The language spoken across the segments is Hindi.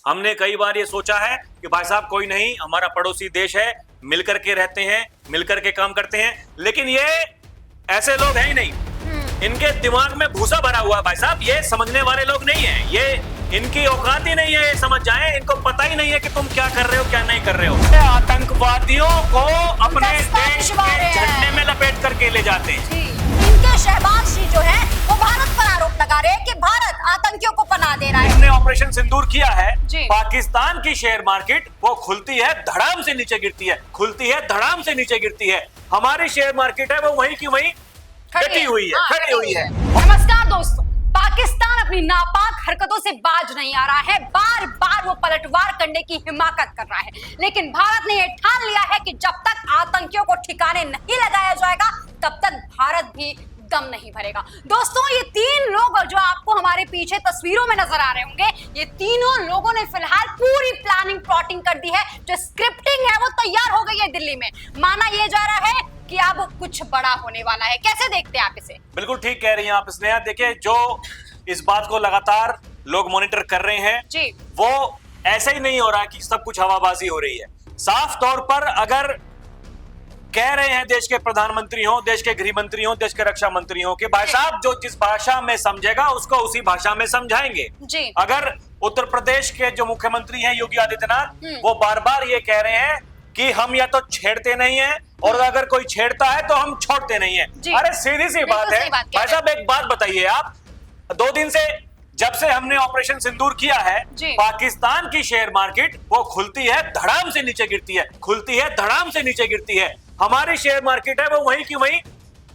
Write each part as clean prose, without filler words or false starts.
हमने कई बार ये सोचा है कि भाई साहब कोई नहीं, हमारा पड़ोसी देश है, मिलकर के रहते हैं, मिलकर के काम करते हैं, लेकिन ये ऐसे लोग हैं ही नहीं। इनके दिमाग में भूसा भरा हुआ है भाई साहब, ये समझने वाले लोग नहीं है, ये इनकी औकात ही नहीं है, ये समझ जाएं, इनको पता ही नहीं है कि तुम क्या कर रहे हो क्या नहीं कर रहे हो। आतंकवादियों को अपने देश के झंडे में लपेट करके ले जाते हैं। इनके शहबाज जी जो है वो भारत पर आरोप लगा रहे हैं कि भारत आतंकियों को पनाह दे रहा है। हमने ऑपरेशन सिंदूर किया है, पाकिस्तान की शेयर मार्केट वो खुलती है धड़ाम से नीचे गिरती है, खुलती है धड़ाम से नीचे गिरती है। हमारी शेयर मार्केट है वो वहीं की वहीं खड़ी हुई है, खड़ी हुई है। नमस्कार दोस्तों, पाकिस्तान अपनी नापाक हरकतों से बाज नहीं आ रहा है, बार बार वो पलटवार करने की हिमाकत कर रहा है, लेकिन भारत ने यह ठान लिया है कि जब तक आतंकियों को ठिकाने नहीं लगाया जाएगा तब तक भारत भी दम नहीं भरेगा। दोस्तों, ये तीन लोग जो आपको हमारे पीछे तस्वीरों में नजर आ रहे होंगे, ये तीनों लोगों ने फिलहाल पूरी प्लानिंग प्लॉटिंग कर दी है, जो स्क्रिप्टिंग है वो तैयार हो गई है दिल्ली में। माना यह जा रहा है कि अब कुछ बड़ा होने वाला है। कैसे देखते हैं आप इसे? बिल्कुल ठीक कह रही हैं आप स्नेहा। देखिए, जो इस बात को लगातार लोग मॉनिटर कर रहे हैं जी, वो ऐसा ही नहीं हो रहा कि सब कुछ हवाबाजी हो रही है। साफ तौर पर अगर कह रहे हैं देश के प्रधानमंत्री हो, देश के गृह मंत्री हो, देश के रक्षा मंत्री हो कि भाई साहब जो जिस भाषा में समझेगा उसको उसी भाषा में समझाएंगे जी। अगर उत्तर प्रदेश के जो मुख्यमंत्री हैं योगी आदित्यनाथ, वो बार बार ये कह रहे हैं कि हम या तो छेड़ते नहीं है और अगर कोई छेड़ता है तो हम छोड़ते नहीं है। अरे सीधी सी बात है भाई साहब। एक बात बताइए आप, 2 दिन से जब से हमने ऑपरेशन सिंदूर किया है, पाकिस्तान की शेयर मार्केट वो खुलती है धड़ाम से नीचे गिरती है, खुलती है धड़ाम से नीचे गिरती है। हमारी शेयर मार्केट है वो वहीं की वहीं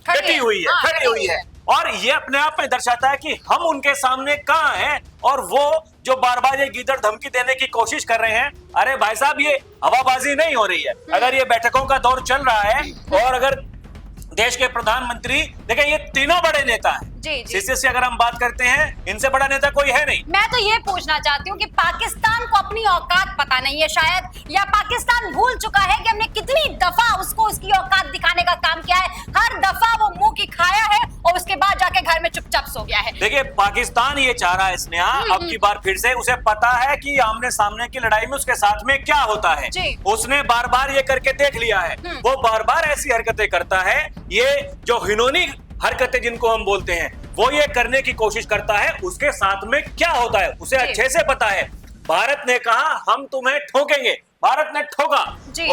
खड़ी हुई है, खड़ी हुई है। और ये अपने आप में दर्शाता है कि हम उनके सामने कहां हैं और वो जो बार बार ये गीदड़ धमकी देने की कोशिश कर रहे हैं। अरे भाई साहब, ये हवाबाजी नहीं हो रही है। अगर ये बैठकों का दौर चल रहा है और अगर देश के प्रधानमंत्री, देखिए ये तीनों बड़े नेता हैं, सीसीसी अगर हम बात करते हैं, इनसे बड़ा नेता कोई है नहीं। मैं तो ये पूछना चाहती हूँ कि पाकिस्तान को अपनी औकात पता नहीं है शायद, या पाकिस्तान भूल चुका है कि हमने कितनी दफा उसको उसकी औकात दिखाने का काम किया है। हर दफा वो मुंह की खाया है और उसके बाद जाके घर में चुपचाप सो गया है। देखिए, पाकिस्तान ये चाह रहा है स्नेहा, अब की बार फिर से उसे पता है कि आमने सामने की लड़ाई में उसके साथ में क्या होता है। उसने बार बार ये करके देख लिया है, वो बार बार ऐसी हरकतें करता है। ये जो हिनोनी हरकतें जिनको हम बोलते हैं, वो ये करने की कोशिश करता है। उसके साथ में क्या होता है उसे अच्छे से पता है। भारत ने कहा हम तुम्हें ठोकेंगे, भारत ने ठोका।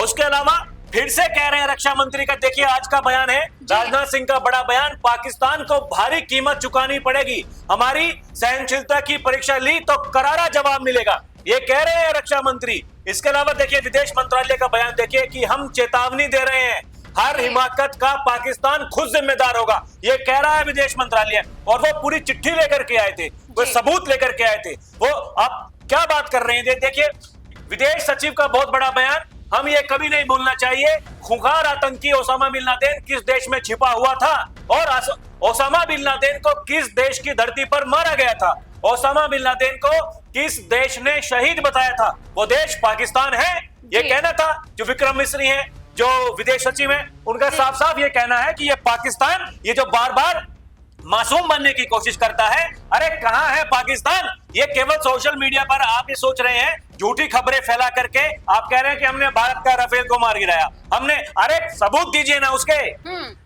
उसके अलावा फिर से कह रहे हैं रक्षा मंत्री का, देखिए आज का बयान है राजनाथ सिंह का बड़ा बयान, पाकिस्तान को भारी कीमत चुकानी पड़ेगी, हमारी सहनशीलता की परीक्षा ली तो करारा जवाब मिलेगा, ये कह रहे हैं रक्षा मंत्री। इसके अलावा देखिए विदेश मंत्रालय का बयान देखिए कि हम चेतावनी दे रहे हैं, हर हिमाकत का पाकिस्तान खुद जिम्मेदार होगा, ये कह रहा है विदेश मंत्रालय। और वो पूरी चिट्ठी लेकर के आए थे, वो सबूत लेकर के आए थे। वो आप क्या बात कर रहे हैं? देखिए विदेश सचिव का बहुत बड़ा बयान, हम ये कभी नहीं भूलना चाहिए खूंखार आतंकी ओसामा बिन लादेन किस देश में छिपा हुआ था और ओसामा बिन लादेन को किस देश की धरती पर मारा गया था, ओसामा बिन लादेन को किस देश ने शहीद बताया था, वो देश पाकिस्तान है। ये कहना था जो विक्रम मिस्री है, जो विदेश सचिव है, उनका साफ साफ ये कहना है कि ये पाकिस्तान, ये जो बार बार मासूम बनने की कोशिश करता है, अरे कहां है पाकिस्तान? ये केवल सोशल मीडिया पर आप ये सोच रहे हैं, झूठी खबरें फैला करके आप कह रहे हैं कि हमने भारत का राफेल को मार गिराया, हमने। अरे सबूत दीजिए ना उसके,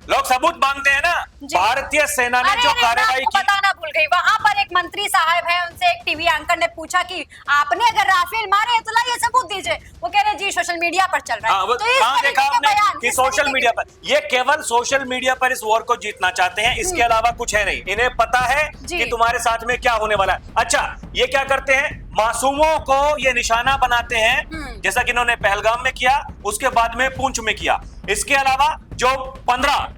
लोग सबूत मांगते हैं ना। भारतीय सेना ने जो कार्रवाई की, बताना भूल गई, वहां पर एक मंत्री साहब है, उनसे एक टीवी एंकर ने पूछा कि आपने अगर राफेल मारे हैं तो लाइए सबूत दीजिए, वो कह रहे जी सोशल मीडिया पर चल रहा है। तो इस देखा आपने कि सोशल मीडिया पर, ये केवल सोशल मीडिया पर इस वॉर को जीतना चाहते हैं, इसके अलावा कुछ है नहीं। इन्हें पता है कि तुम्हारे साथ में क्या होने वाला है। अच्छा, ये क्या करते हैं, मासूमों को ये निशाना बनाते हैं, जैसा कि इन्होंने पहलगाम में किया, उसके बाद में पुंछ में किया। इसके अलावा जो 15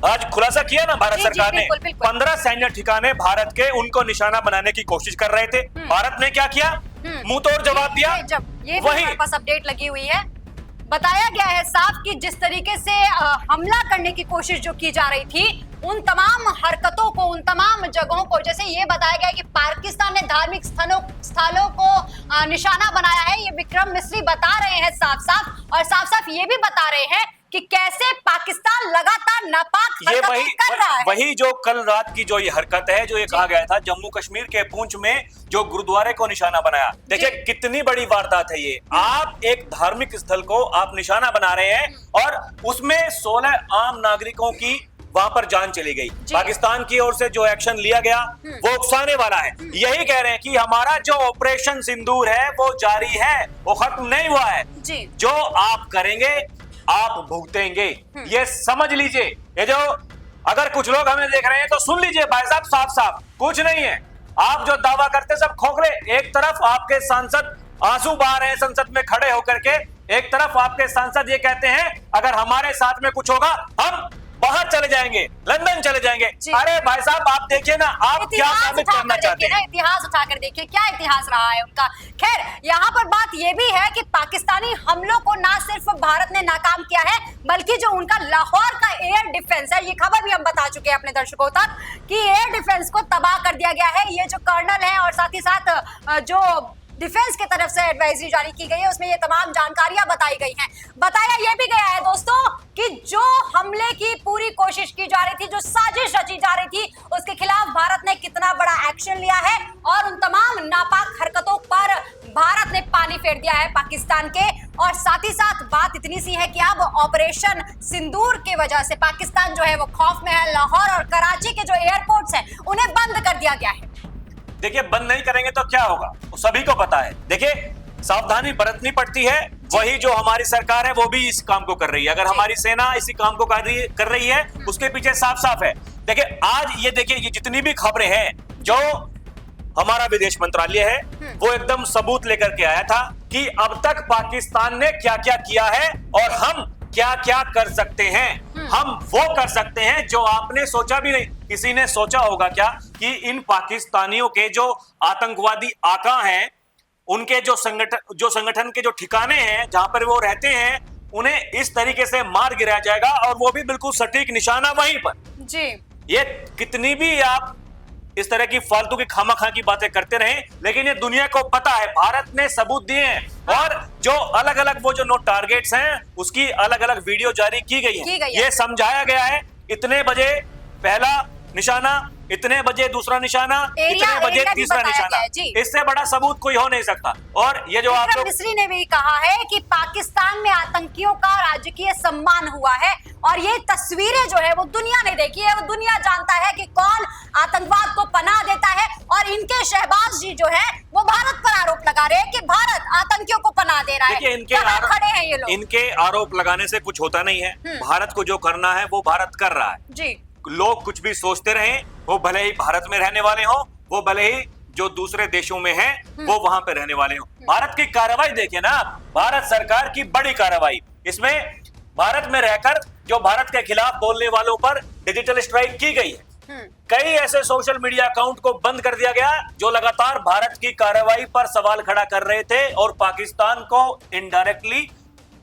आज खुलासा किया ना भारत सरकार ने, 15 सैन्य ठिकाने भारत के, उनको निशाना बनाने की कोशिश कर रहे थे। भारत ने क्या किया? मुंह तोड़ जवाब दिया। ये वही हमारे पास अपडेट लगी हुई है, बताया गया है साफ कि जिस तरीके से हमला करने की कोशिश जो की जा रही थी, उन तमाम हरकतों को, उन तमाम जगहों को, जैसे ये बताया गया कि पाकिस्तान ने धार्मिक स्थलों को निशाना बनाया है, ये विक्रम मिस्री बता रहे हैं साफ साफ, और साफ साफ ये भी बता रहे हैं कि कैसे पाकिस्तान लगातार नापाक ये हरकतें कर रहा है। वही जो कल रात की जो ये हरकत है, जो ये कहा गया था जम्मू कश्मीर के पुंछ में जो गुरुद्वारे को निशाना बनाया, देखिए कितनी बड़ी वारदात है ये। आप एक धार्मिक स्थल को आप निशाना बना रहे हैं और उसमें 16 आम नागरिकों की वहां पर जान चली गई। पाकिस्तान की ओर से जो एक्शन लिया गया वो उकसाने वाला है। यही कह रहे हैं कि हमारा जो ऑपरेशन सिंदूर है वो जारी है, वो खत्म नहीं हुआ है। जो आप करेंगे आप भुगतेंगे, ये समझ लीजिए। ये जो अगर कुछ लोग हमें देख रहे हैं तो सुन लीजिए भाई साहब, साफ साफ कुछ नहीं है। आप जो दावा करते सब खोखले। एक तरफ आपके सांसद आंसू बहा रहे हैं संसद में खड़े होकर के, एक तरफ आपके सांसद ये कहते हैं अगर हमारे साथ में कुछ होगा हम बाहर चले जाएंगे, लंदन चले जाएंगे। अरे भाई साहब आप देखिए ना, आप क्या साबित करना चाहते हैं? इतिहास उठाकर देखिए क्या इतिहास रहा है उनका। खैर यहाँ पर बात ये भी है कि पाकिस्तानी हमलों को ना सिर्फ भारत ने नाकाम किया है, बल्कि जो उनका लाहौर का एयर डिफेंस है, ये खबर भी हम बता चुके हैं अपने दर्शकों तक कि एयर डिफेंस को तबाह कर दिया गया है। ये जो कर्नल है और साथ ही साथ जो डिफेंस की तरफ से एडवाइजरी जारी की गई है उसमें ये तमाम जानकारियां बताई गई हैं। बताया यह भी गया है दोस्तों कि जो हमले की पूरी कोशिश की जा रही थी, जो साजिश रची जा रही थी, उसके खिलाफ भारत ने कितना बड़ा एक्शन लिया है और उन तमाम नापाक हरकतों पर भारत ने पानी फेर दिया है पाकिस्तान के। और साथ ही साथ बात इतनी सी है कि अब ऑपरेशन सिंदूर की वजह से पाकिस्तान जो है वो खौफ में है। लाहौर और कराची के जो एयरपोर्ट्स हैं उन्हें बंद कर दिया गया है। देखिए बंद नहीं करेंगे तो क्या होगा वो सभी को पता है। देखिए सावधानी बरतनी पड़ती है, वही जो हमारी सरकार है वो भी इस काम को कर रही है। अगर हमारी सेना इसी काम को कर रही है उसके पीछे साफ साफ है। देखिए आज ये देखिए ये जितनी भी खबरें हैं, जो हमारा विदेश मंत्रालय है वो एकदम सबूत लेकर के आया था कि अब तक पाकिस्तान ने क्या क्या किया है और हम क्या क्या कर सकते हैं। हम वो कर सकते हैं जो आपने सोचा भी नहीं। किसी ने सोचा होगा क्या कि इन पाकिस्तानियों के जो आतंकवादी आका हैं, उनके जो संगठन के जो ठिकाने हैं जहां पर वो रहते हैं, उन्हें इस तरीके से मार गिराया जाएगा और वो भी बिल्कुल सटीक निशाना वहीं पर। जी ये कितनी भी आप इस तरह की फालतू की खामाखा की बातें करते रहे, लेकिन ये दुनिया को पता है, भारत ने सबूत दिए हैं और जो अलग अलग वो जो नो टारगेट्स हैं उसकी अलग अलग वीडियो जारी की गई है। ये समझाया गया है इतने बजे पहला निशाना, इतने बजे दूसरा निशाना, इतने बजे तीसरा निशाना। इससे बड़ा सबूत कोई हो नहीं सकता। और ये जो आप लोग मिस्री ने भी कहा है कि पाकिस्तान में आतंकियों का राजकीय सम्मान हुआ है और ये तस्वीरें जो है वो दुनिया ने देखी है। वो दुनिया जानता है कि कौन आतंकवाद को पनाह देता है और इनके शहबाज जी जो है वो भारत पर आरोप लगा रहे हैं कि भारत आतंकियों को पनाह दे रहा है। खड़े हैं ये लोग। इनके आरोप लगाने से कुछ होता नहीं है। भारत को जो करना है वो भारत कर रहा है। जी लोग कुछ भी सोचते रहें, वो भले ही भारत में रहने वाले हों, वो भले ही जो दूसरे देशों में हैं वो वहां पे रहने वाले हों। भारत की कार्रवाई देखिए ना, भारत सरकार की बड़ी कार्रवाई। इसमें भारत में रहकर जो भारत के खिलाफ बोलने वालों पर डिजिटल स्ट्राइक की गई है। कई ऐसे सोशल मीडिया अकाउंट को बंद कर दिया गया जो लगातार भारत की कार्रवाई पर सवाल खड़ा कर रहे थे और पाकिस्तान को इनडायरेक्टली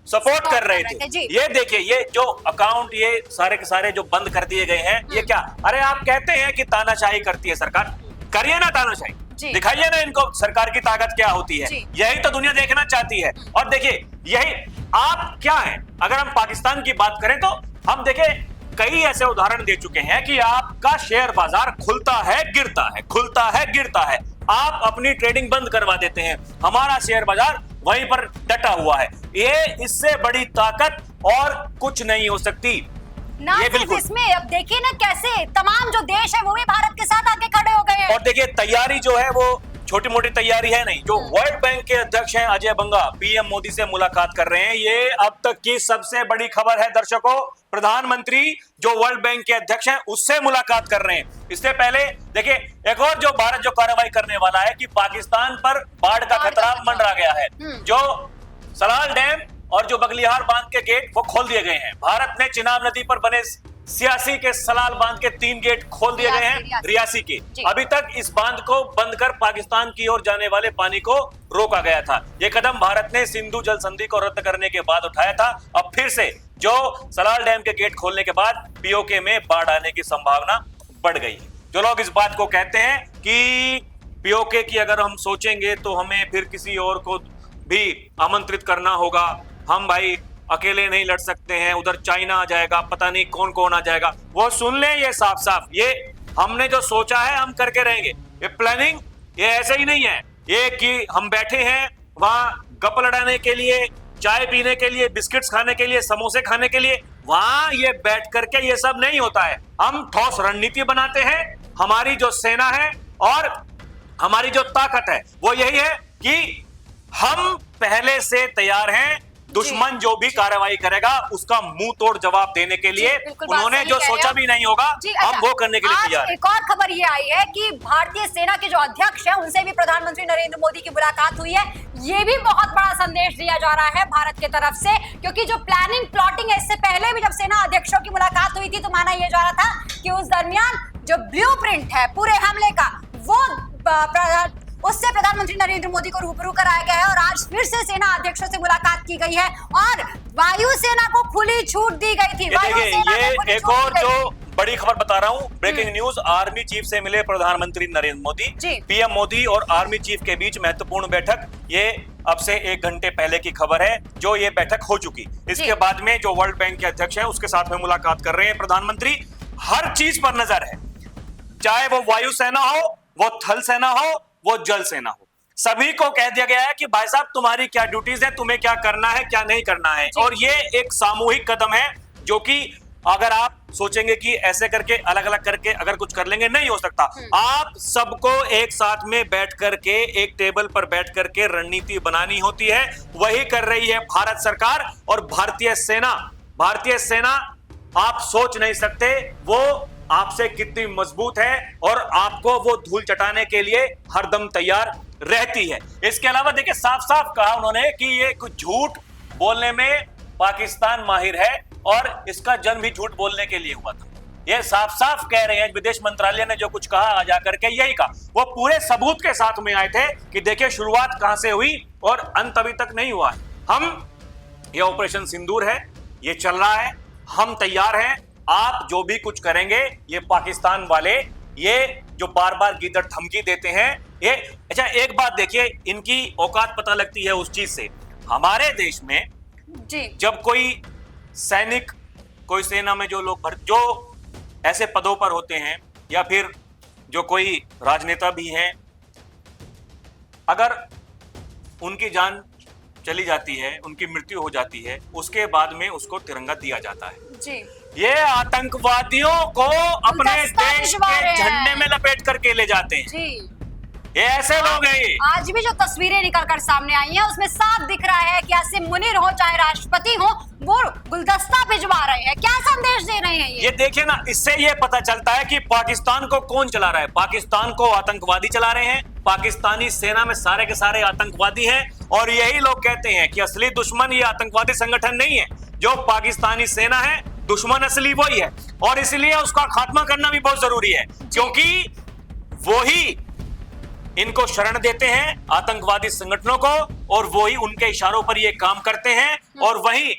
सपोर्ट कर रहे थे। ये देखिए ये जो अकाउंट ये सारे के सारे जो बंद कर दिए गए हैं, ये क्या? अरे आप कहते हैं कि तानाशाही करती है सरकार, करिए ना तानाशाही, दिखाइए ना इनको सरकार की ताकत क्या होती है। यही तो दुनिया देखना चाहती है। और देखिए यही आप क्या है, अगर हम पाकिस्तान की बात करें तो हम देखें कई ऐसे उदाहरण दे चुके हैं कि आपका शेयर बाजार खुलता है गिरता है, खुलता है गिरता है। आप अपनी ट्रेडिंग बंद करवा देते हैं, हमारा शेयर बाजार वहीं पर डटा हुआ है। ये इससे बड़ी ताकत और कुछ नहीं हो सकती। ना सिर्फ इसमें, अब देखिए ना कैसे तमाम जो देश है वो भी भारत के साथ आके खड़े हो गए हैं। और देखिए तैयारी जो है वो छोटी मोटी तैयारी है नहीं। जो वर्ल्ड बैंक के अध्यक्ष हैं अजय बंगा, पीएम मोदी से मुलाकात कर रहे हैं। ये अब तक की सबसे बड़ी खबर है दर्शकों। प्रधानमंत्री जो वर्ल्ड बैंक के अध्यक्ष हैं उससे मुलाकात कर रहे हैं। इससे पहले देखिए एक और जो भारत जो कार्रवाई करने वाला है कि पाकिस्तान पर बाढ़ का खतरा मंडरा गया है। जो सलाल डैम और जो बगलिहार बांध के गेट वो खोल दिए गए हैं। भारत ने चिनाब नदी पर बने सियासी के सलाल बांध के 3 गेट खोल दिए गए हैं रियासी के। अभी तक इस बांध को बंद कर पाकिस्तान की ओर जाने वाले पानी को रोका गया था। ये कदम भारत ने सिंधु जल संधि को रद्द करने के बाद उठाया था। अब फिर से जो सलाल डैम के गेट खोलने के बाद पीओके में बाढ़ आने की संभावना बढ़ गई है। जो लोग इस बात को कहते हैं कि पीओके की अगर हम सोचेंगे तो हमें फिर किसी और को भी आमंत्रित करना होगा, हम भाई अकेले नहीं लड़ सकते हैं, उधर चाइना आ जाएगा, पता नहीं कौन कौन आ जाएगा। वो सुन ले ये साफ साफ, ये हमने जो सोचा है हम करके रहेंगे। ये प्लानिंग ये ऐसे ही नहीं है, ये कि हम बैठे हैं वहां गप लड़ाने के लिए, चाय पीने के लिए, बिस्किट्स खाने के लिए, समोसे खाने के लिए। वहां ये बैठ करके ये सब नहीं होता है। हम ठोस रणनीति बनाते हैं। हमारी जो सेना है और हमारी जो ताकत है वो यही है कि हम पहले से तैयार हैं। दुश्मन जो भी कार्रवाई करेगा उसका मुंह तोड़ जवाब देने के लिए उन्होंने जो सोचा भी नहीं होगा हम वो करने के लिए तैयार हैं। एक और खबर ये आई है कि भारतीय सेना के जो अध्यक्ष हैं उनसे भी प्रधानमंत्री नरेंद्र मोदी की मुलाकात हुई है। ये भी बहुत बड़ा संदेश दिया जा रहा है भारत की तरफ से, क्योंकि जो प्लानिंग प्लॉटिंग है, इससे पहले भी जब सेना अध्यक्षों की मुलाकात हुई थी तो माना यह जा रहा था कि उस दरमियान जो ब्लूप्रिंट है पूरे हमले का वो उससे प्रधानमंत्री नरेंद्र मोदी को रूबरू कराया गया है। और आज फिर से सेना अध्यक्षों से मुलाकात की गई है और वायुसेना को खुली छूट दी गई थी। ये एक और जो बड़ी खबर बता रहा हूँ, ब्रेकिंग न्यूज, आर्मी चीफ से मिले प्रधानमंत्री नरेंद्र मोदी। पीएम मोदी और आर्मी चीफ के बीच महत्वपूर्ण बैठक, ये अब से 1 घंटे पहले की खबर है जो ये बैठक हो चुकी। इसके बाद में जो वर्ल्ड बैंक के अध्यक्ष है उसके साथ में मुलाकात कर रहे हैं प्रधानमंत्री। हर चीज पर नजर है, चाहे वो वायुसेना हो, वो थल सेना हो, वो जल सेना हो, सभी को कह दिया गया है कि भाई साहब तुम्हारी क्या ड्यूटीज है, तुम्हें क्या करना है क्या नहीं करना है। और ये एक सामूहिक कदम है जो कि अगर आप सोचेंगे कि ऐसे करके अलग अलग करके अगर कुछ कर लेंगे, नहीं हो सकता। आप सबको एक साथ में बैठ करके एक टेबल पर बैठ करके रणनीति बनानी होती है। वही कर रही है भारत सरकार और भारतीय सेना। भारतीय सेना आप सोच नहीं सकते वो आपसे कितनी मजबूत है और आपको वो धूल चटाने के लिए हरदम तैयार रहती है। इसके अलावा देखिए साफ साफ कहा उन्होंने कि ये कुछ झूठ बोलने में पाकिस्तान माहिर है और इसका जन्म भी झूठ बोलने के लिए हुआ था। ये साफ साफ कह रहे हैं, विदेश मंत्रालय ने जो कुछ कहा आ जाकर के यही कहा। वो पूरे सबूत के साथ में आए थे कि देखिए शुरुआत कहां से हुई और अंत अभी तक नहीं हुआ है। हम ये ऑपरेशन सिंदूर है, ये चल रहा है, हम तैयार हैं। आप जो भी कुछ करेंगे, ये पाकिस्तान वाले ये जो बार बार गीदड़ धमकी देते हैं, ये अच्छा एक बात देखिए, इनकी औकात पता लगती है उस चीज से। हमारे देश में जब कोई सैनिक, कोई सेना में जो लोग जो ऐसे पदों पर होते हैं या फिर जो कोई राजनेता भी हैं, अगर उनकी जान चली जाती है, उनकी मृत्यु हो जाती है, उसके बाद में उसको तिरंगा दिया जाता है। ये आतंकवादियों को अपने देश के झंडे में लपेट करके ले जाते हैं। ये ऐसे लोग हैं ये। आज भी जो तस्वीरें निकलकर सामने आई हैं उसमें साफ दिख रहा है कि ऐसे मुनीर हो चाहे राष्ट्रपति हो, वो गुलदस्ता भिजवा रहे हैं। क्या संदेश दे रहे हैं ये देखिए ना, इससे ये पता चलता है कि पाकिस्तान को कौन चला रहा है। पाकिस्तान को आतंकवादी चला रहे हैं। पाकिस्तानी सेना में सारे के सारे आतंकवादी हैं और यही लोग कहते हैं कि असली दुश्मन ये आतंकवादी संगठन नहीं है, जो पाकिस्तानी सेना है, दुश्मन असली वही है। और इसलिए उसका खात्मा करना भी बहुत जरूरी है, क्योंकि वही इनको शरण देते हैं आतंकवादी संगठनों को और वही उनके इशारों पर ये काम करते हैं और वही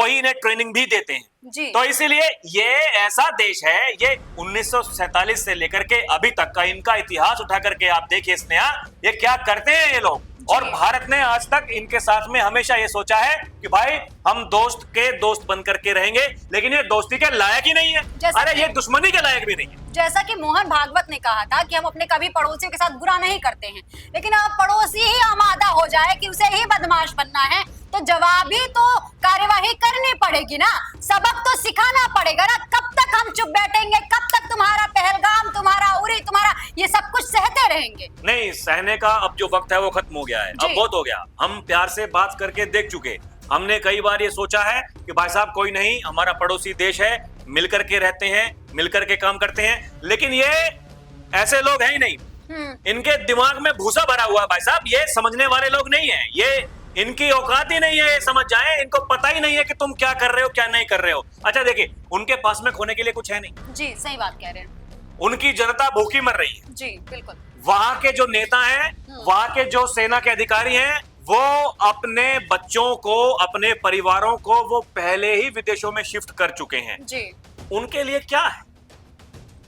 इन्हें ट्रेनिंग भी देते हैं। तो इसीलिए ये ऐसा देश है, ये 1947 से लेकर के अभी तक का इनका इतिहास उठा करके आप देखिए स्नेहा, ये क्या करते हैं ये लोग। और भारत ने आज तक इनके साथ में हमेशा ये सोचा है कि भाई हम दोस्त के दोस्त बन करके रहेंगे, लेकिन ये दोस्ती के लायक ही नहीं है। अरे ये दुश्मनी के लायक भी नहीं है। जैसा कि मोहन भागवत ने कहा था कि हम अपने कभी पड़ोसियों के साथ बुरा नहीं करते हैं, लेकिन अब पड़ोसी ही आमादा हो जाए कि उसे ही बदमाश बनना है तो जवाबी तो कार्यवाही करनी पड़ेगी ना, सबक तो सिखाना पड़ेगा ना। कब तक हम चुप बैठेंगे, कब तक तुम्हारा पहलगाम, तुम्हारा उरी, तुम्हारा ये सब कुछ सहते रहेंगे? नहीं, सहने का अब जो वक्त है वो खत्म हो गया है, अब बहुत हो गया। हम प्यार से बात करके देख चुके। हमने कई बार ये सोचा है कि भाई साहब कोई नहीं, हमारा पड़ोसी देश है, मिलकर के रहते हैं, मिलकर के काम करते हैं, लेकिन ये ऐसे लोग हैं ही नहीं। इनके दिमाग में भूसा भरा हुआ है भाई साहब, ये समझने वाले लोग नहीं है, ये इनकी औकात ही नहीं है समझ जाए। इनको पता ही नहीं है कि तुम क्या कर रहे हो क्या नहीं कर रहे हो। अच्छा देखिए, उनके पास में खोने के लिए कुछ है नहीं। जी सही बात कह रहे हैं। उनकी जनता भूखी मर रही है। जी बिल्कुल। वहां के जो नेता हैं, वहां के जो सेना के अधिकारी हैं, वो अपने बच्चों को, अपने परिवारों को वो पहले ही विदेशों में शिफ्ट कर चुके हैं। जी। उनके लिए क्या है?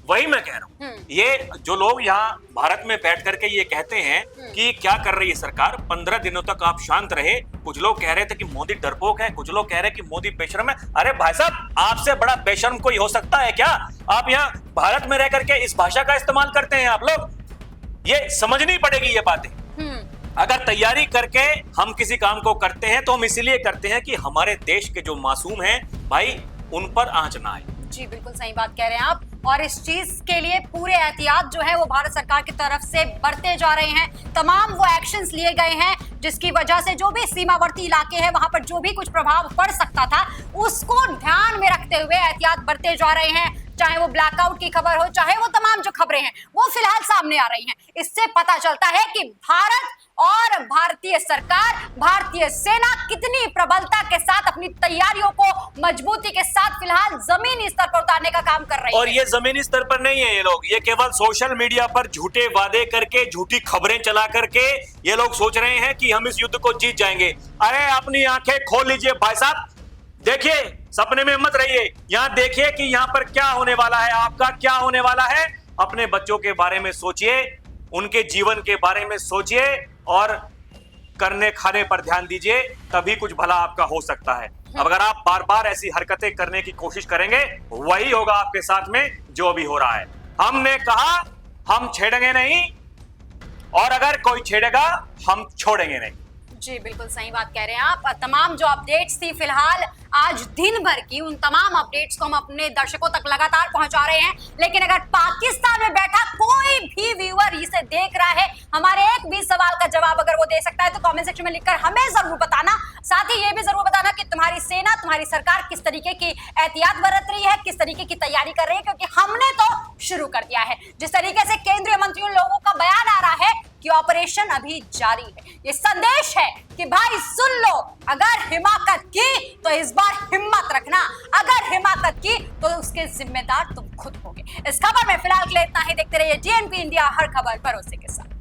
वही मैं कह रहा हूँ। ये जो लोग यहाँ भारत में बैठ करके ये कहते हैं कि क्या कर रही है सरकार, 15 दिनों तक आप शांत रहे। कुछ लोग कह रहे थे कि मोदी डरपोक है, कुछ लोग कह रहे हैं कि मोदी बेशर्म है। अरे भाई साहब, आपसे बड़ा बेशर्म कोई हो सकता है क्या? आप यहाँ भारत में रह करके इस भाषा का इस्तेमाल करते हैं आप लोग। ये समझनी पड़ेगी ये बातें। अगर तैयारी करके हम किसी काम को करते हैं तो हम इसीलिए करते हैं कि हमारे देश के जो मासूम हैं भाई, उन पर आंच ना आए। जी बिल्कुल सही बात कह रहे हैं आप। और इस चीज के लिए पूरे एहतियात जो है वो भारत सरकार की तरफ से बरते जा रहे हैं। तमाम वो एक्शंस लिए गए हैं जिसकी वजह से जो भी सीमावर्ती इलाके हैं वहां पर जो भी कुछ प्रभाव पड़ सकता था उसको ध्यान में रखते हुए एहतियात बरते जा रहे हैं। चाहे वो ब्लैकआउट की खबर हो, चाहे वो तमाम जो खबरें हैं वो फिलहाल सामने आ रही हैं। इससे पता चलता है कि भारत और भारतीय सरकार, भारतीय सेना कितनी प्रबलता के साथ अपनी तैयारियों को मजबूती के साथ फिलहाल जमीनी स्तर पर उतारने का काम कर रही है। और ये जमीनी स्तर पर नहीं है, ये लोग ये केवल सोशल मीडिया पर झूठे वादे करके, झूठी खबरें चला करके ये लोग सोच रहे हैं कि हम इस युद्ध को जीत जाएंगे। अरे अपनी आंखें खोल लीजिए भाई साहब, देखिए, सपने में मत रहिए। यहाँ देखिए कि यहाँ पर क्या होने वाला है, आपका क्या होने वाला है। अपने बच्चों के बारे में सोचिए, उनके जीवन के बारे में सोचिए और करने खाने पर ध्यान दीजिए, तभी कुछ भला आपका हो सकता है। अब अगर आप बार बार ऐसी हरकतें करने की कोशिश करेंगे, वही होगा आपके साथ में जो भी हो रहा है। हमने कहा हम छेड़ेंगे नहीं, और अगर कोई छेड़ेगा हम छोड़ेंगे नहीं। जी बिल्कुल सही बात कह रहे हैं आप। तमाम जो अपडेट्स थी फिलहाल आज दिन भर की, उन तमाम अपडेट्स को हम अपने दर्शकों तक लगातार पहुंचा रहे हैं। लेकिन अगर पाकिस्तान में बैठा कोई भी व्यूअर इसे देख रहा है, हमारे एक भी सवाल का जवाब अगर वो दे सकता है तो कमेंट सेक्शन में लिखकर हमें जरूर बताना। साथ ही ये भी जरूर बताना कि तुम्हारी सेना, तुम्हारी सरकार किस तरीके की एहतियात बरत रही है, किस तरीके की तैयारी कर रही है, क्योंकि हमने तो शुरू कर दिया है। जिस तरीके से केंद्रीय मंत्रियों लोगों का बयान आ रहा है कि ऑपरेशन अभी जारी है, ये संदेश है कि भाई सुन लो, अगर हिमाकत की तो इस बार हिम्मत रखना, अगर हिमाकत की तो उसके जिम्मेदार तुम खुद होगे। इस खबर में फिलहाल के लिए इतना ही। देखते रहिए DNP इंडिया, हर खबर भरोसे के साथ।